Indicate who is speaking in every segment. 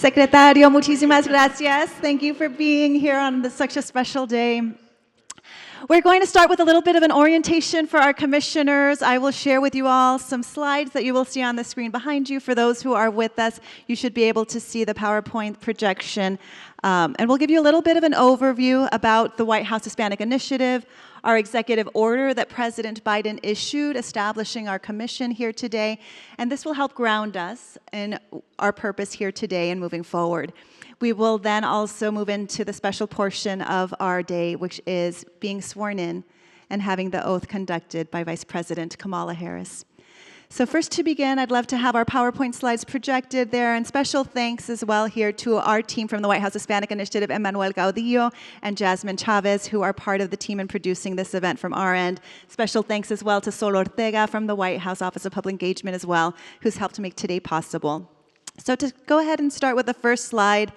Speaker 1: Secretario, muchísimas gracias. Thank you for being here on such a special day. We're going to start with a little bit of an orientation for our commissioners. I will share with you all some slides that you will see on the screen behind you. For those who are with us, you should be able to see the PowerPoint projection. And we'll give you a little bit of an overview about the White House Hispanic Initiative, our executive order that President Biden issued establishing our commission here today. And this will help ground us in our purpose here today and moving forward. We will then also move into the special portion of our day, which is being sworn in and having the oath conducted by Vice President Kamala Harris. So first to begin, I'd love to have our PowerPoint slides projected there, and special thanks as well here to our team from the White House Hispanic Initiative, Emmanuel Gaudillo and Jasmine Chavez, who are part of the team in producing this event from our end. Special thanks as well to Sol Ortega from the White House Office of Public Engagement as well, who's helped make today possible. So to go ahead and start with the first slide,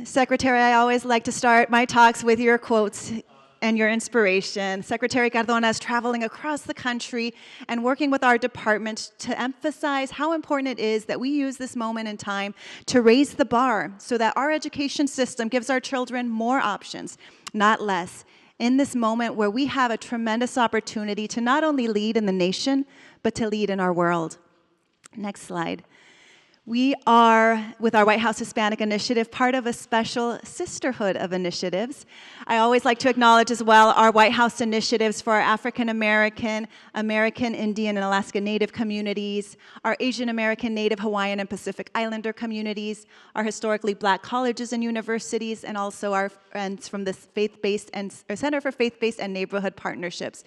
Speaker 1: Secretary, I always like to start my talks with your quotes and your inspiration. Secretary Cardona is traveling across the country and working with our department to emphasize how important it is that we use this moment in time to raise the bar so that our education system gives our children more options, not less, in this moment where we have a tremendous opportunity to not only lead in the nation, but to lead in our world. Next slide. We are, with our White House Hispanic Initiative, part of a special sisterhood of initiatives. I always like to acknowledge as well our White House initiatives for our African American, American Indian, and Alaska Native communities, our Asian American, Native Hawaiian, and Pacific Islander communities, our historically Black colleges and universities, and also our friends from the faith-based and Center for Faith-Based and Neighborhood Partnerships.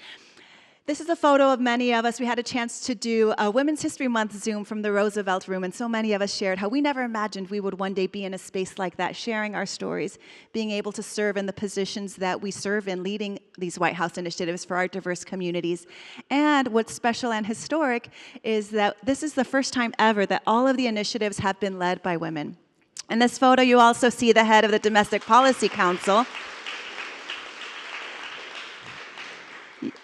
Speaker 1: This is a photo of many of us. We had a chance to do a Women's History Month Zoom from the Roosevelt Room, and so many of us shared how we never imagined we would one day be in a space like that, sharing our stories, being able to serve in the positions that we serve in, leading these White House initiatives for our diverse communities. And what's special and historic is that this is the first time ever that all of the initiatives have been led by women. In this photo, you also see the head of the Domestic Policy Council.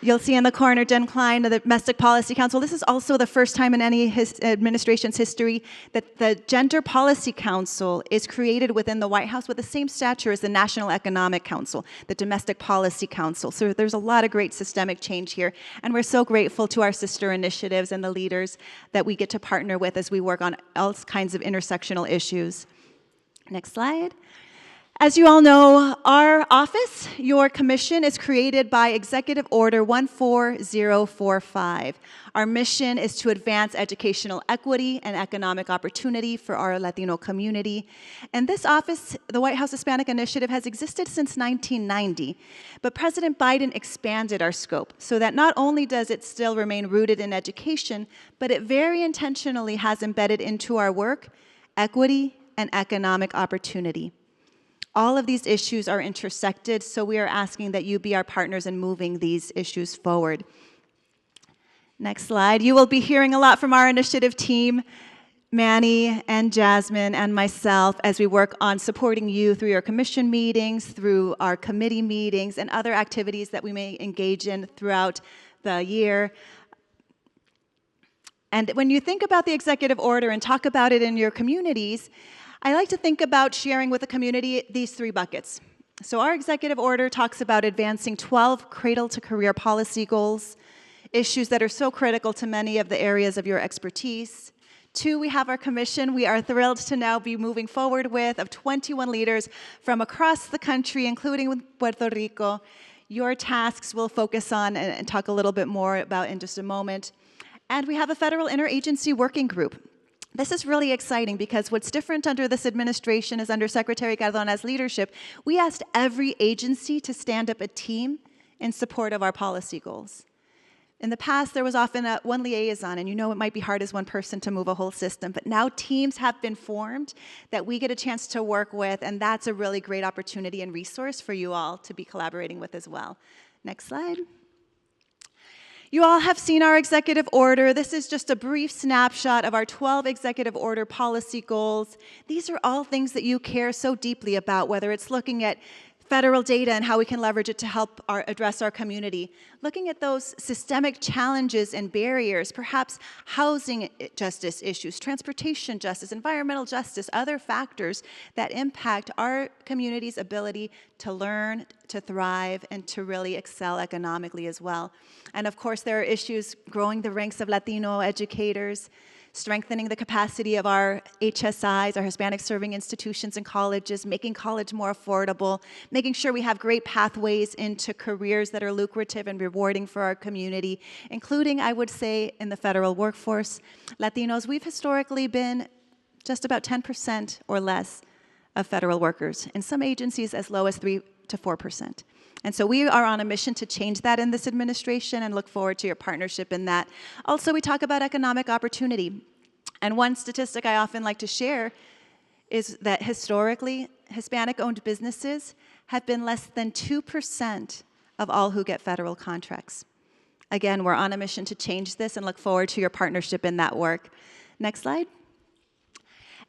Speaker 1: You'll see in the corner Jen Klein of the Domestic Policy Council. This is also the first time in any administration's history that the Gender Policy Council is created within the White House with the same stature as the National Economic Council, the Domestic Policy Council. So there's a lot of great systemic change here, and we're so grateful to our sister initiatives and the leaders that we get to partner with as we work on all kinds of intersectional issues. Next slide. As you all know, our office, your commission, is created by Executive Order 14045. Our mission is to advance educational equity and economic opportunity for our Latino community. And this office, the White House Hispanic Initiative, has existed since 1990. But President Biden expanded our scope so that not only does it still remain rooted in education, but it very intentionally has embedded into our work equity and economic opportunity. All of these issues are intersected, so we are asking that you be our partners in moving these issues forward. Next slide. You will be hearing a lot from our initiative team, Manny and Jasmine and myself, as we work on supporting you through your commission meetings, through our committee meetings, and other activities that we may engage in throughout the year. And when you think about the executive order and talk about it in your communities, I like to think about sharing with the community these three buckets. So our executive order talks about advancing 12 cradle-to-career policy goals, issues that are so critical to many of the areas of your expertise. 2, we have our commission we are thrilled to now be moving forward with, of 21 leaders from across the country, including Puerto Rico. Your tasks we'll focus on and talk a little bit more about in just a moment. And we have a federal interagency working group. This is really exciting because what's different under this administration is under Secretary Cardona's leadership, we asked every agency to stand up a team in support of our policy goals. In the past, there was often one liaison, and you know it might be hard as one person to move a whole system, but now teams have been formed that we get a chance to work with, and that's a really great opportunity and resource for you all to be collaborating with as well. Next slide. You all have seen our executive order. This is just a brief snapshot of our 12 executive order policy goals. These are all things that you care so deeply about, whether it's looking at federal data and how we can leverage it to help address our community. Looking at those systemic challenges and barriers, perhaps housing justice issues, transportation justice, environmental justice, other factors that impact our community's ability to learn, to thrive, and to really excel economically as well. And of course, there are issues growing the ranks of Latino educators, strengthening the capacity of our HSIs, our Hispanic serving institutions and colleges, making college more affordable, making sure we have great pathways into careers that are lucrative and rewarding for our community, including, I would say, in the federal workforce. Latinos, we've historically been just about 10% or less of federal workers, in some agencies as low as 3 to 4%. And so we are on a mission to change that in this administration and look forward to your partnership in that. Also, we talk about economic opportunity. And one statistic I often like to share is that historically, Hispanic-owned businesses have been less than 2% of all who get federal contracts. Again, we're on a mission to change this and look forward to your partnership in that work. Next slide.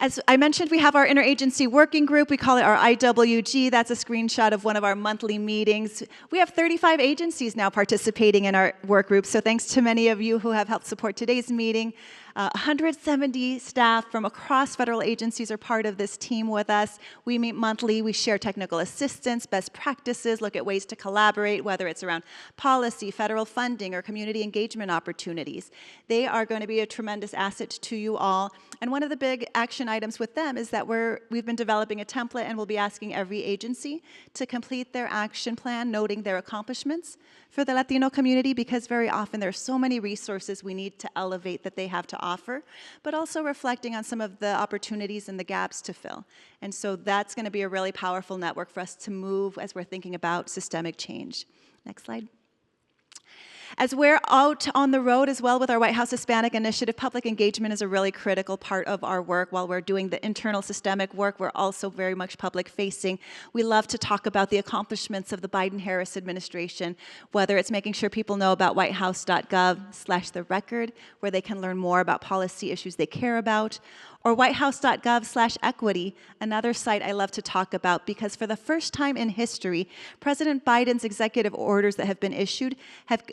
Speaker 1: As I mentioned, we have our interagency working group. We call it our IWG. That's a screenshot of one of our monthly meetings. We have 35 agencies now participating in our work group, so thanks to many of you who have helped support today's meeting. 170 staff from across federal agencies are part of this team with us. We meet monthly. We share technical assistance, best practices, look at ways to collaborate, whether it's around policy, federal funding, or community engagement opportunities. They are going to be a tremendous asset to you all. And one of the big action items with them is that we've been developing a template, and we'll be asking every agency to complete their action plan, noting their accomplishments for the Latino community, because very often there are so many resources we need to elevate that they have to offer, but also reflecting on some of the opportunities and the gaps to fill. And so that's going to be a really powerful network for us to move as we're thinking about systemic change. Next slide. As we're out on the road as well with our White House Hispanic Initiative, public engagement is a really critical part of our work. While we're doing the internal systemic work, we're also very much public-facing. We love to talk about the accomplishments of the Biden-Harris administration, whether it's making sure people know about whitehouse.gov/the-record, where they can learn more about policy issues they care about, or whitehouse.gov/equity, another site I love to talk about, because for the first time in history, President Biden's executive orders that have been issued have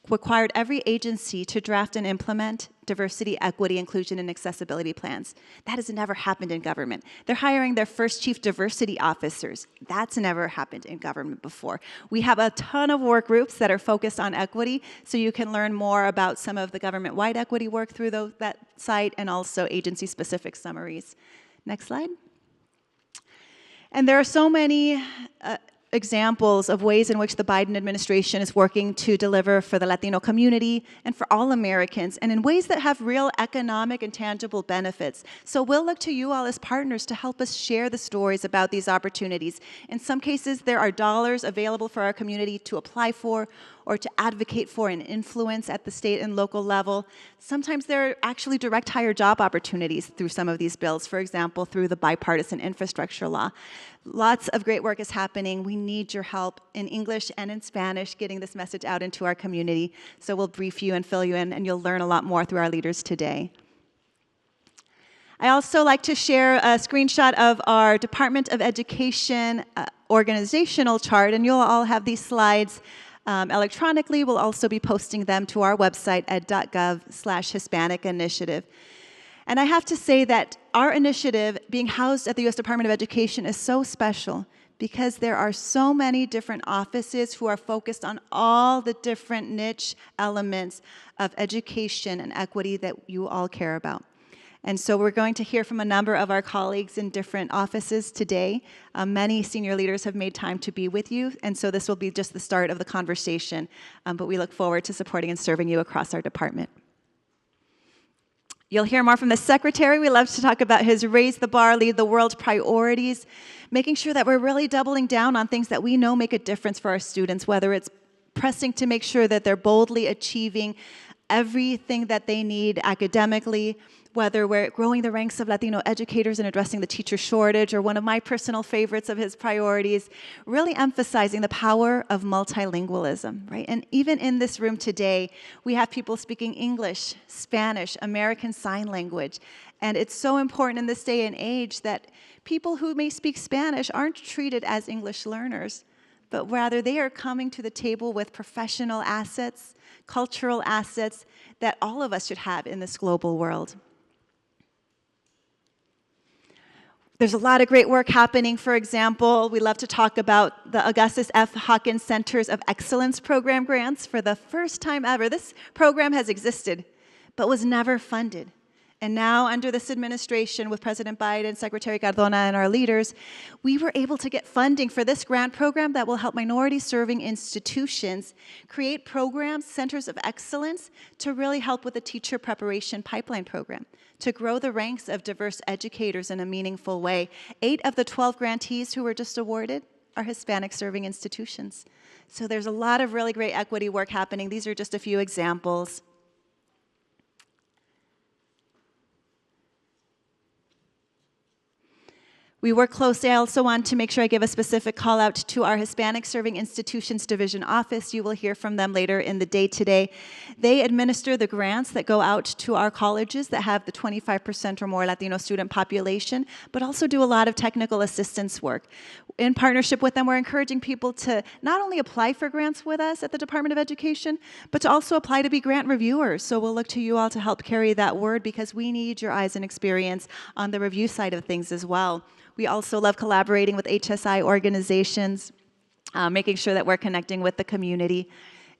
Speaker 1: required every agency to draft and implement diversity, equity, inclusion, and accessibility plans. That has never happened in government. They're hiring their first chief diversity officers. That's never happened in government before. We have a ton of work groups that are focused on equity, so you can learn more about some of the government-wide equity work through that site, and also agency-specific summaries. Next slide. And there are so many examples of ways in which the Biden administration is working to deliver for the Latino community and for all Americans, and in ways that have real economic and tangible benefits. So we'll look to you all as partners to help us share the stories about these opportunities. In some cases, there are dollars available for our community to apply for or to advocate for and influence at the state and local level. Sometimes there are actually direct hire job opportunities through some of these bills, for example, through the bipartisan infrastructure law. Lots of great work is happening. We need your help in English and in Spanish getting this message out into our community. So we'll brief you and fill you in, and you'll learn a lot more through our leaders today. I also like to share a screenshot of our Department of Education organizational chart, and you'll all have these slides electronically. We'll also be posting them to our website, ed.gov/Hispanic Initiative. And I have to say that our initiative being housed at the U.S. Department of Education is so special because there are so many different offices who are focused on all the different niche elements of education and equity that you all care about. And so we're going to hear from a number of our colleagues in different offices today. Many senior leaders have made time to be with you, and so this will be just the start of the conversation, but we look forward to supporting and serving you across our department. You'll hear more from the Secretary. We love to talk about his Raise the Bar, Lead the World priorities, making sure that we're really doubling down on things that we know make a difference for our students, whether it's pressing to make sure that they're boldly achieving everything that they need academically, whether we're growing the ranks of Latino educators and addressing the teacher shortage, or one of my personal favorites of his priorities, really emphasizing the power of multilingualism, right? And even in this room today, we have people speaking English, Spanish, American Sign Language, and it's so important in this day and age that people who may speak Spanish aren't treated as English learners, but rather they are coming to the table with professional assets, cultural assets that all of us should have in this global world. There's a lot of great work happening. For example, we love to talk about the Augustus F. Hawkins Centers of Excellence Program grants. For the first time ever, this program has existed, but was never funded. And now, under this administration, with President Biden, Secretary Cardona, and our leaders, we were able to get funding for this grant program that will help minority-serving institutions create programs, centers of excellence, to really help with the teacher preparation pipeline program, to grow the ranks of diverse educators in a meaningful way. 8 of the 12 grantees who were just awarded are Hispanic-serving institutions. So there's a lot of really great equity work happening. These are just a few examples. We work closely. I also want to make sure I give a specific call out to our Hispanic Serving Institutions Division Office. You will hear from them later in the day today. They administer the grants that go out to our colleges that have the 25% or more Latino student population, but also do a lot of technical assistance work. In partnership with them, we're encouraging people to not only apply for grants with us at the Department of Education, but to also apply to be grant reviewers. So we'll look to you all to help carry that word, because we need your eyes and experience on the review side of things as well. We also love collaborating with HSI organizations, making sure that we're connecting with the community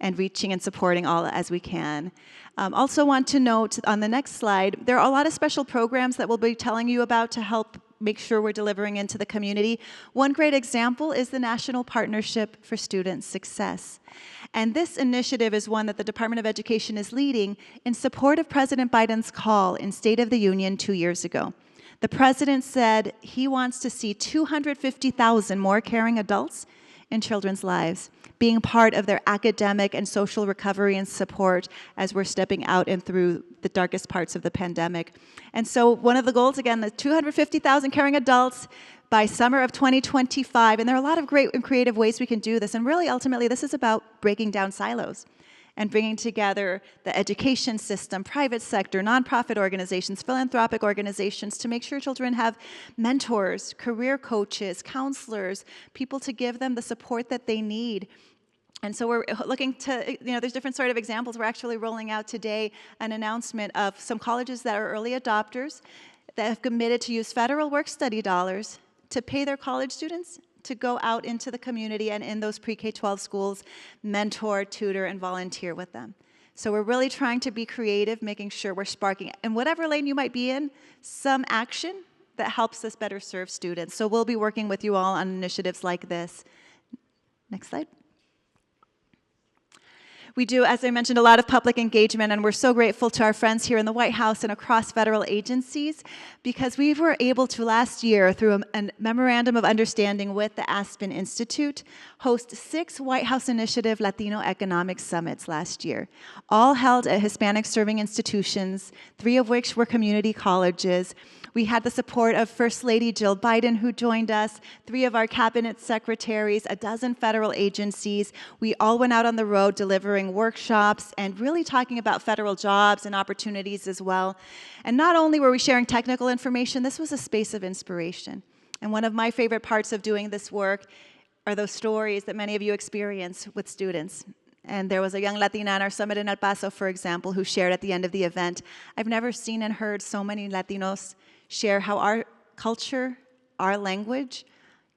Speaker 1: and reaching and supporting all as we can. Also want to note on the next slide, there are a lot of special programs that we'll be telling you about to help make sure we're delivering into the community. One great example is the National Partnership for Student Success. And this initiative is one that the Department of Education is leading in support of President Biden's call in State of the Union 2 years ago. The president said he wants to see 250,000 more caring adults in children's lives, being part of their academic and social recovery and support as we're stepping out and through the darkest parts of the pandemic. And so one of the goals, again, the 250,000 caring adults by summer of 2025. And there are a lot of great and creative ways we can do this. And really, ultimately, this is about breaking down silos and bringing together the education system, private sector, nonprofit organizations, philanthropic organizations, to make sure children have mentors, career coaches, counselors, people to give them the support that they need. And so we're looking to, there's different sort of examples. We're actually rolling out today an announcement of some colleges that are early adopters that have committed to use federal work-study dollars to pay their college students to go out into the community and in those pre-K-12 schools, mentor, tutor, and volunteer with them. So we're really trying to be creative, making sure we're sparking, in whatever lane you might be in, some action that helps us better serve students. So we'll be working with you all on initiatives like this. Next slide. We do, as I mentioned, a lot of public engagement, and we're so grateful to our friends here in the White House and across federal agencies, because we were able to last year, through a memorandum of understanding with the Aspen Institute, host 6 White House Initiative Latino Economic Summits last year, all held at Hispanic serving institutions, 3 of which were community colleges. We had the support of First Lady Jill Biden, who joined us, 3 of our cabinet secretaries, a dozen federal agencies. We all went out on the road delivering workshops and really talking about federal jobs and opportunities as well. And not only were we sharing technical information, this was a space of inspiration. And one of my favorite parts of doing this work are those stories that many of you experience with students. And there was a young Latina in our summit in El Paso, for example, who shared at the end of the event, "I've never seen and heard so many Latinos share how our culture, our language,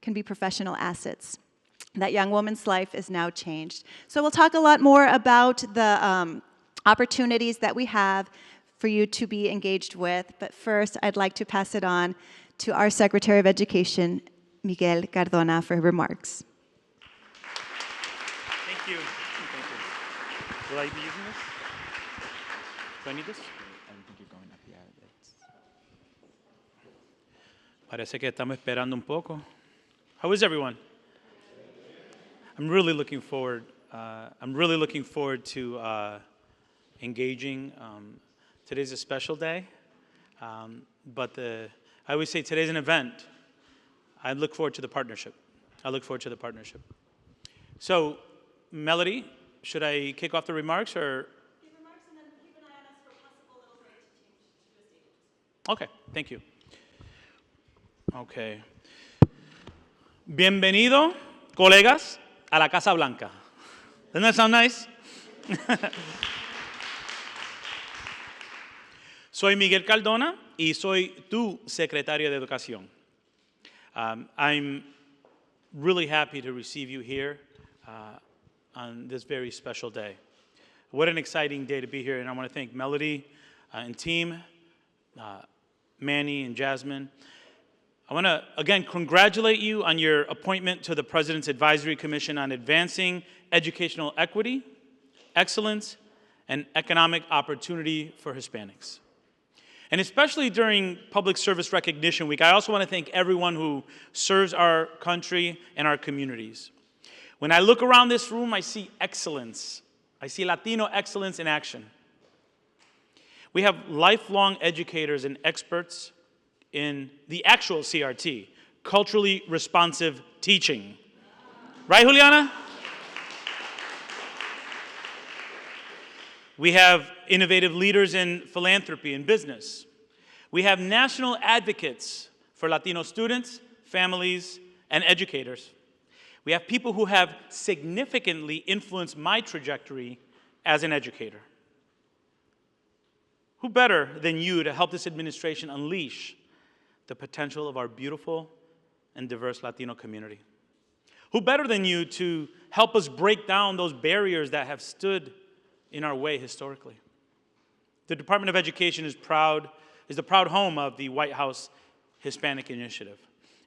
Speaker 1: can be professional assets." That young woman's life is now changed. So we'll talk a lot more about the opportunities that we have for you to be engaged with. But first, I'd like to pass it on to our Secretary of Education, Miguel Cardona, for remarks.
Speaker 2: Thank you. Thank you. Will I be using this? Do I need this? Parece que estamos esperando un poco. How is everyone? I'm really looking forward to engaging. Today's a special day, but I always say today's an event. I look forward to the partnership. So, Melody, should I kick off the remarks or?
Speaker 1: Give remarks and then keep an eye on us for a possible little break to change to a stage.
Speaker 2: Okay, thank you. Okay. Bienvenido, colegas, a la Casa Blanca. Doesn't that sound nice? Soy Miguel Cardona y soy tu secretario de Educación. I'm really happy to receive you here on this very special day. What an exciting day to be here, and I want to thank Melody and team, Manny and Jasmine. I want to, again, congratulate you on your appointment to the President's Advisory Commission on Advancing Educational Equity, Excellence, and Economic Opportunity for Hispanics. And especially during Public Service Recognition Week, I also want to thank everyone who serves our country and our communities. When I look around this room, I see excellence. I see Latino excellence in action. We have lifelong educators and experts in the actual CRT, culturally responsive teaching. Right, Juliana? We have innovative leaders in philanthropy and business. We have national advocates for Latino students, families, and educators. We have people who have significantly influenced my trajectory as an educator. Who better than you to help this administration unleash the potential of our beautiful and diverse Latino community? Who better than you to help us break down those barriers that have stood in our way historically? The Department of Education is the proud home of the White House Hispanic Initiative.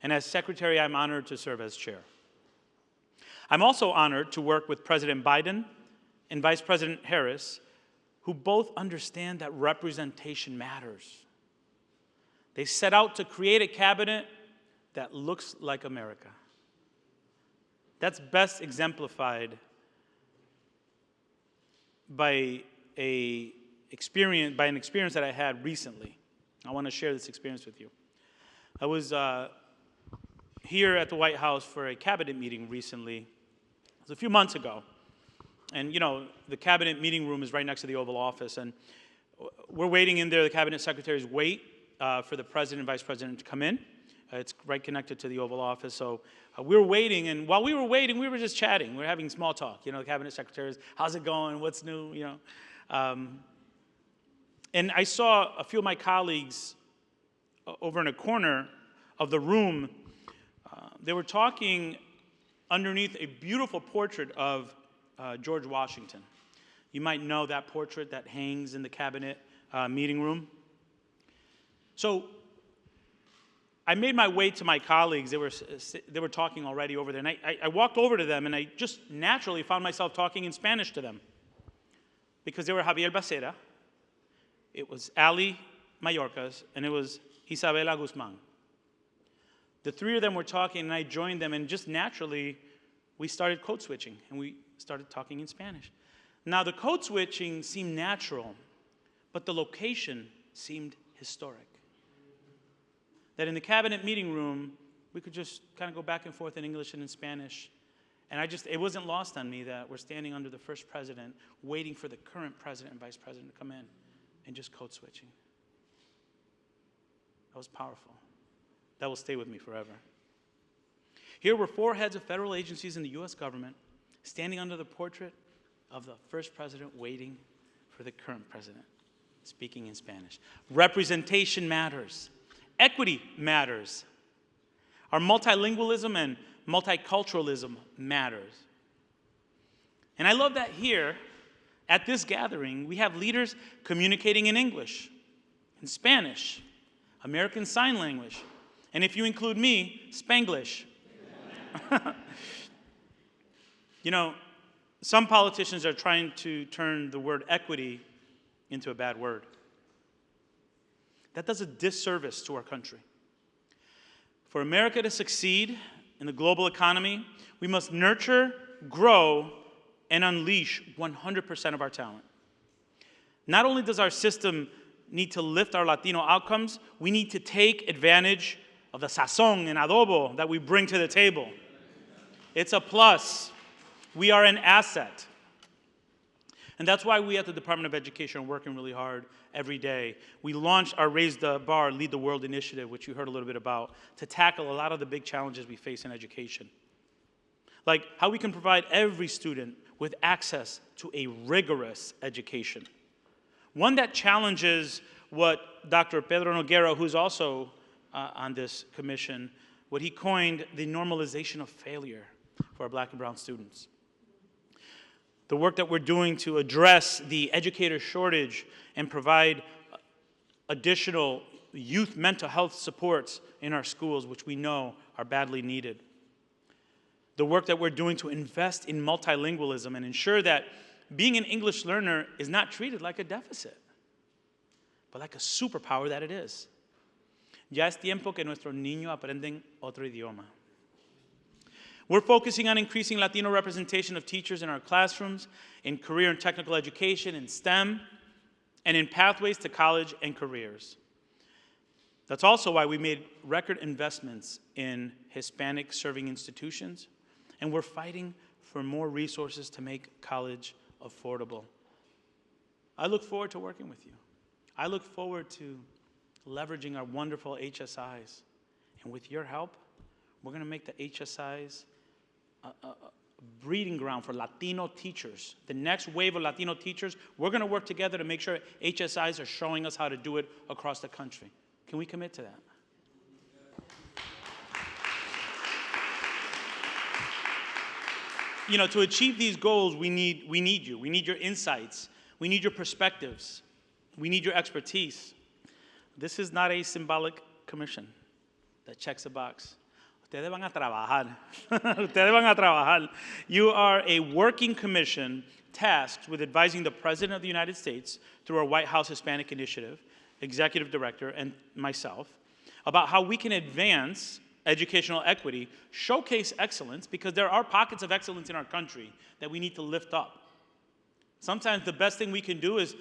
Speaker 2: And as Secretary, I'm honored to serve as chair. I'm also honored to work with President Biden and Vice President Harris, who both understand that representation matters. They set out to create a cabinet that looks like America. That's best exemplified by an experience that I had recently. I want to share this experience with you. I was here at the White House for a cabinet meeting recently. It was a few months ago. And, you know, the cabinet meeting room is right next to the Oval Office. And we're waiting in there. The cabinet secretaries wait for the president and vice president to come in. It's right connected to the Oval Office. So we were waiting. And while we were waiting, we were just chatting. We were having small talk. You know, the cabinet secretaries, how's it going? What's new? You know. And I saw a few of my colleagues over in a corner of the room. They were talking underneath a beautiful portrait of George Washington. You might know that portrait that hangs in the cabinet meeting room. So I made my way to my colleagues. They were talking already over there. And I walked over to them, and I just naturally found myself talking in Spanish to them. Because they were Javier Becerra, it was Ali Mayorkas, and it was Isabela Guzman. The three of them were talking, and I joined them, and just naturally, we started code switching, and we started talking in Spanish. Now, the code switching seemed natural, but the location seemed historic. That in the cabinet meeting room, we could just kind of go back and forth in English and in Spanish. And it wasn't lost on me that we're standing under the first president, waiting for the current president and vice president to come in, and just code switching. That was powerful. That will stay with me forever. Here were four heads of federal agencies in the U.S. government standing under the portrait of the first president waiting for the current president, speaking in Spanish. Representation matters. Equity matters. Our multilingualism and multiculturalism matters. And I love that here, at this gathering, we have leaders communicating in English, in Spanish, American Sign Language, and if you include me, Spanglish. You know, some politicians are trying to turn the word equity into a bad word. That does a disservice to our country. For America to succeed in the global economy, we must nurture, grow, and unleash 100% of our talent. Not only does our system need to lift our Latino outcomes, we need to take advantage of the sazón and adobo that we bring to the table. It's a plus. We are an asset. And that's why we at the Department of Education are working really hard every day. We launched our Raise the Bar, Lead the World initiative, which you heard a little bit about, to tackle a lot of the big challenges we face in education. like how we can provide every student with access to a rigorous education. One that challenges what Dr. Pedro Noguera, who's also on this commission, what he coined the normalization of failure for our black and brown students. The work that we're doing to address the educator shortage and provide additional youth mental health supports in our schools, which we know are badly needed. The work that we're doing to invest in multilingualism and ensure that being an English learner is not treated like a deficit, but like a superpower that it is. Ya es tiempo que nuestros niños aprenden otro idioma. We're focusing on increasing Latino representation of teachers in our classrooms, in career and technical education, in STEM, and in pathways to college and careers. That's also why we made record investments in Hispanic serving institutions, and we're fighting for more resources to make college affordable. I look forward to working with you. I look forward to leveraging our wonderful HSIs. And with your help, we're going to make the HSIs a breeding ground for Latino teachers. The next wave of Latino teachers, we're going to work together to make sure HSIs are showing us how to do it across the country. Can we commit to that? You know, to achieve these goals, we need you. We need your insights. We need your perspectives. We need your expertise. This is not a symbolic commission that checks a box. Ustedes van a trabajar. Ustedes van a trabajar. You are a working commission tasked with advising the President of the United States through our White House Hispanic Initiative, Executive Director, and myself, about how we can advance educational equity, showcase excellence, because there are pockets of excellence in our country that we need to lift up. Sometimes the best thing we can do is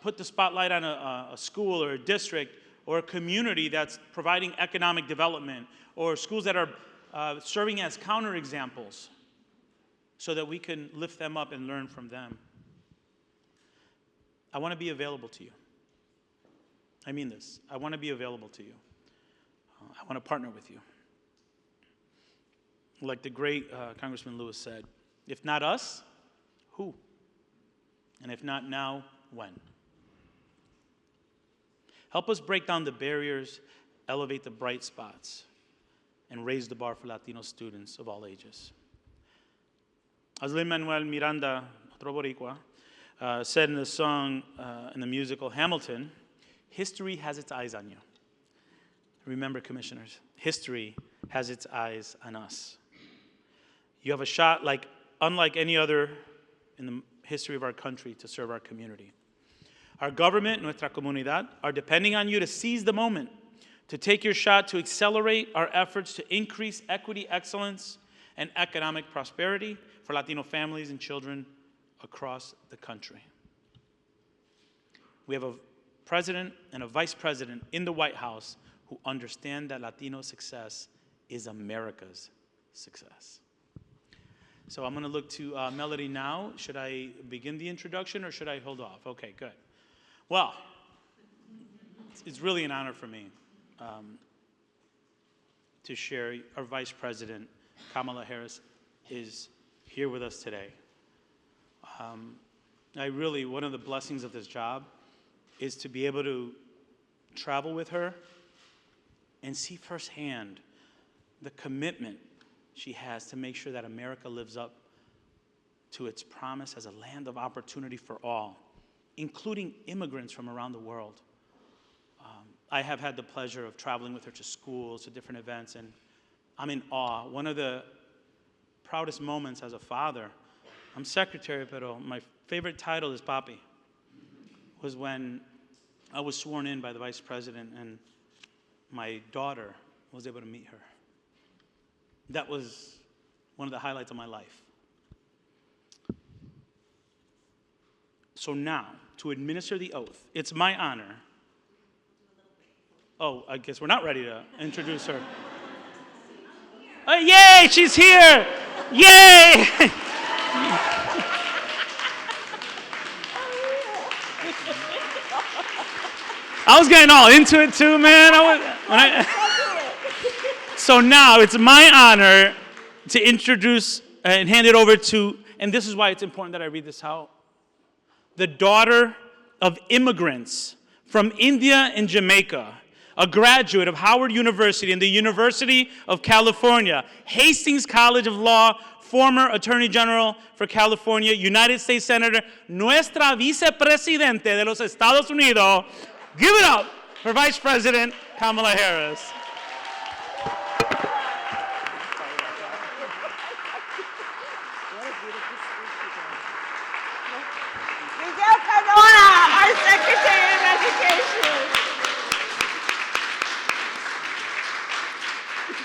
Speaker 2: put the spotlight on a school or a district or a community that's providing economic development, or schools that are serving as counterexamples so that we can lift them up and learn from them. I want to be available to you. I mean this. I want to be available to you. I want to partner with you. Like the great Congressman Lewis said, if not us, who? And if not now, when? Help us break down the barriers, elevate the bright spots, and raise the bar for Latino students of all ages. As Lin-Manuel Miranda, otro boricua, said in the song, in the musical Hamilton, history has its eyes on you. Remember, commissioners, history has its eyes on us. You have a shot unlike any other in the history of our country to serve our community. Our government, nuestra comunidad, are depending on you to seize the moment, to take your shot to accelerate our efforts to increase equity, excellence, and economic prosperity for Latino families and children across the country. We have a president and a vice president in the White House who understand that Latino success is America's success. So I'm going to look to Melody now. Should I begin the introduction or should I hold off? Okay, good. Well, it's really an honor for me to share. Our Vice President, Kamala Harris, is here with us today. One of the blessings of this job is to be able to travel with her and see firsthand the commitment she has to make sure that America lives up to its promise as a land of opportunity for all, including immigrants from around the world. I have had the pleasure of traveling with her to schools, to different events, and I'm in awe. One of the proudest moments as a father, I'm secretary, pero my favorite title is Papi, was when I was sworn in by the vice president and my daughter was able to meet her. That was one of the highlights of my life. So now, to administer the oath, it's my honor. Oh, I guess we're not ready to introduce her. Oh, yay, she's here! Yay! I was getting all into it too, man. So now it's my honor to introduce and hand it over to, and this is why it's important that I read this out, the daughter of immigrants from India and Jamaica, a graduate of Howard University and the University of California, Hastings College of Law, former Attorney General for California, United States Senator, nuestra vicepresidente de los Estados Unidos. Give it up for Vice President Kamala Harris.
Speaker 3: Miguel Cardona, our Secretary of Education.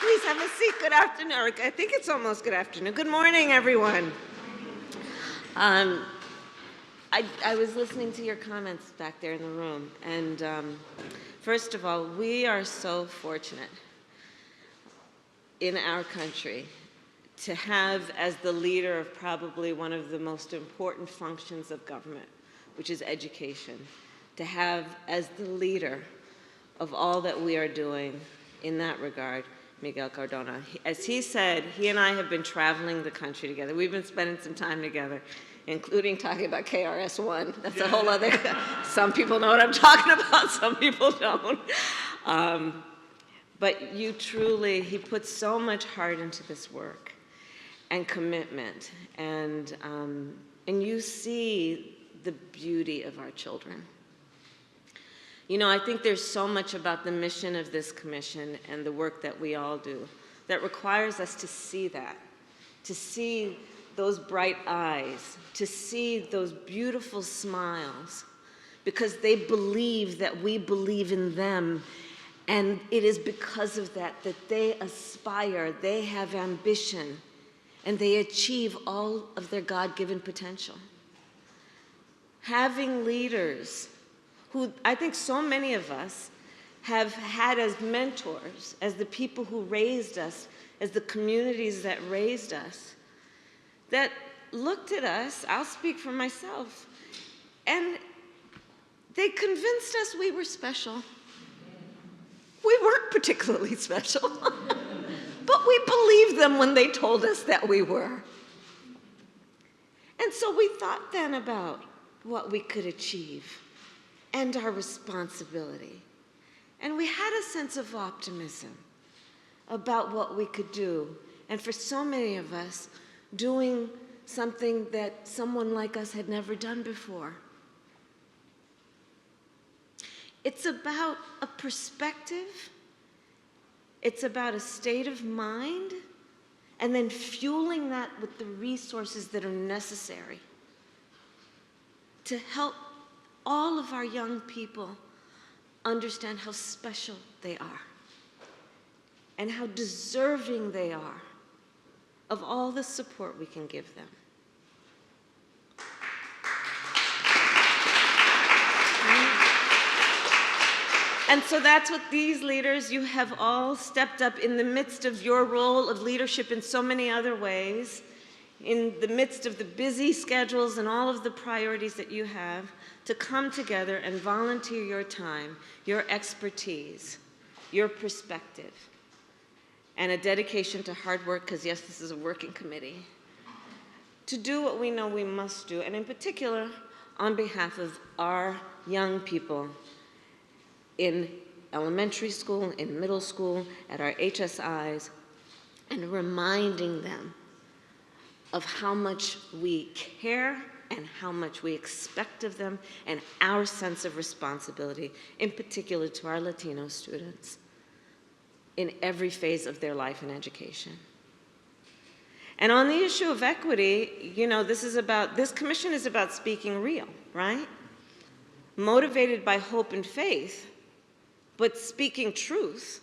Speaker 3: Please have a seat. Good afternoon. Or I think it's almost good afternoon. Good morning, everyone. I was listening to your comments back there in the room, and first of all, we are so fortunate in our country to have as the leader of probably one of the most important functions of government, which is education, to have as the leader of all that we are doing in that regard, Miguel Cardona. As he said, he and I have been traveling the country together. We've been spending some time together, including talking about KRS-One. That's a whole other, some people know what I'm talking about, some people don't. But you truly, he puts so much heart into this work and commitment, and you see the beauty of our children. You know, I think there's so much about the mission of this commission and the work that we all do that requires us to see that, to see those bright eyes, to see those beautiful smiles, because they believe that we believe in them, and it is because of that that they aspire, they have ambition, and they achieve all of their God-given potential. Having leaders who I think so many of us have had as mentors, as the people who raised us, as the communities that raised us, that looked at us, I'll speak for myself, and they convinced us we were special. We weren't particularly special, but we believed them when they told us that we were. And so we thought then about what we could achieve and our responsibility. And we had a sense of optimism about what we could do. And for so many of us, doing something that someone like us had never done before. It's about a perspective, it's about a state of mind, and then fueling that with the resources that are necessary to help all of our young people understand how special they are and how deserving they are of all the support we can give them. And so that's what these leaders, you have all stepped up in the midst of your role of leadership in so many other ways, in the midst of the busy schedules and all of the priorities that you have, to come together and volunteer your time, your expertise, your perspective, and a dedication to hard work, because yes, this is a working committee, to do what we know we must do, and in particular, on behalf of our young people in elementary school, in middle school, at our HSIs, and reminding them of how much we care and how much we expect of them, and our sense of responsibility, in particular to our Latino students, in every phase of their life and education. And on the issue of equity, you know, this commission is about speaking real, right? Motivated by hope and faith, but speaking truth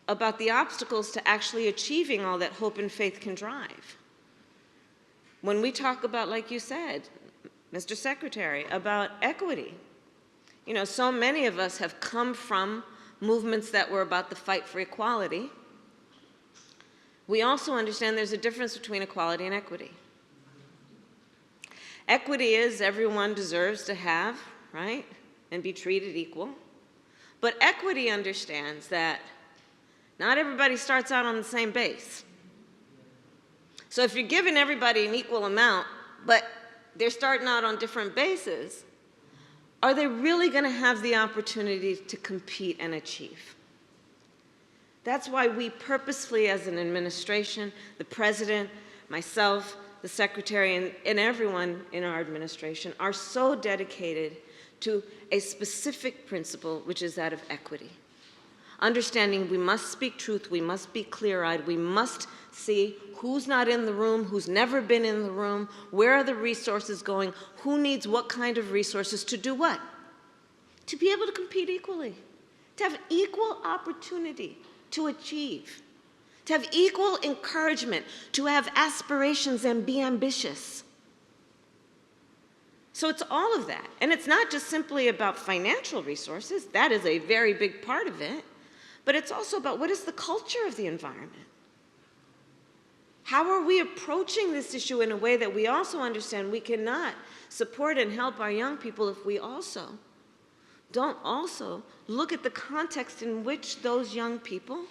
Speaker 3: about the obstacles to actually achieving all that hope and faith can drive. When we talk about, like you said, Mr. Secretary, about equity, you know, so many of us have come from movements that were about the fight for equality. We also understand there's a difference between equality and equity. Equity is everyone deserves to have, right, and be treated equal. But equity understands that not everybody starts out on the same base. So if you're giving everybody an equal amount, but they're starting out on different bases, are they really going to have the opportunity to compete and achieve? That's why we purposefully, as an administration, the president, myself, the secretary, and everyone in our administration, are so dedicated to a specific principle, which is that of equity. Understanding we must speak truth, we must be clear-eyed, we must see who's not in the room, who's never been in the room, where are the resources going, who needs what kind of resources to do what? To be able to compete equally, to have equal opportunity to achieve, to have equal encouragement, to have aspirations and be ambitious. So it's all of that. And it's not just simply about financial resources. That is a very big part of it. But it's also about what is the culture of the environment. How are we approaching this issue in a way that we also understand we cannot support and help our young people if we also don't also look at the context in which those young people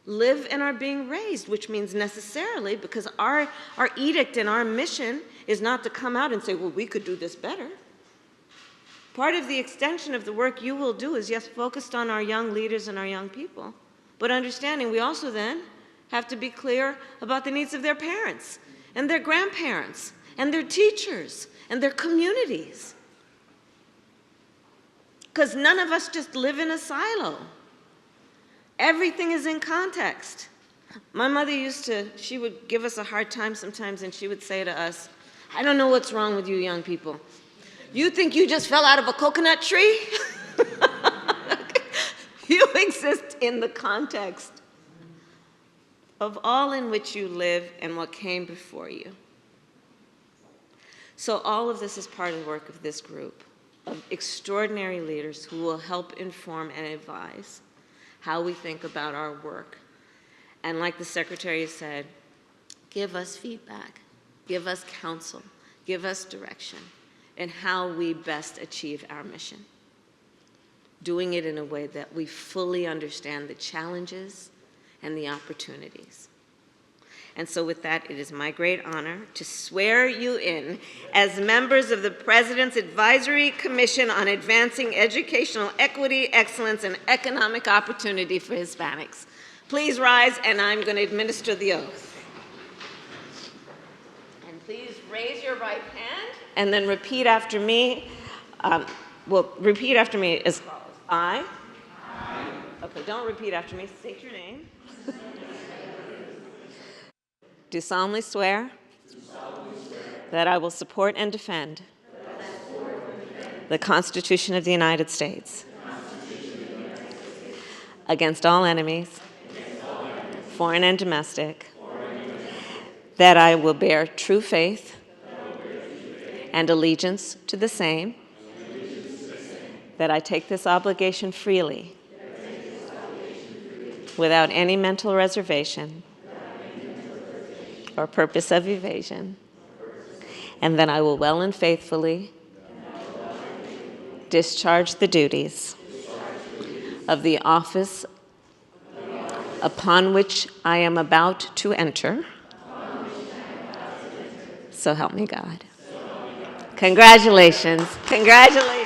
Speaker 3: live and are being raised, which means necessarily, because our edict and our mission is not to come out and say, well, we could do this better. Part of the extension of the work you will do is, yes, focused on our young leaders and our young people, but understanding we also then have to be clear about the needs of their parents and their grandparents and their teachers and their communities. Because none of us just live in a silo. Everything is in context. My mother she would give us a hard time sometimes, and she would say to us, I don't know what's wrong with you young people. You think you just fell out of a coconut tree? You exist in the context of all in which you live and what came before you. So all of this is part of the work of this group of extraordinary leaders who will help inform and advise how we think about our work. And like the Secretary said, give us feedback, give us counsel, give us direction in how we best achieve our mission. Doing it in a way that we fully understand the challenges and the opportunities. And so with that, it is my great honor to swear you in as members of the President's Advisory Commission on Advancing Educational Equity, Excellence, and Economic Opportunity for Hispanics. Please rise, and I'm going to administer the oath. And please raise your right hand, and then repeat after me. Repeat after me as follows. I. Okay, don't repeat after me. State your name. Do solemnly swear that I will support and defend the Constitution of the United States against all enemies, foreign and domestic, that I will bear true faith and allegiance to the same, that I take this obligation freely without any mental reservation or purpose of evasion, and that I will well and faithfully discharge the duties of the office upon which I am about to enter. So help me God. Congratulations. Congratulations.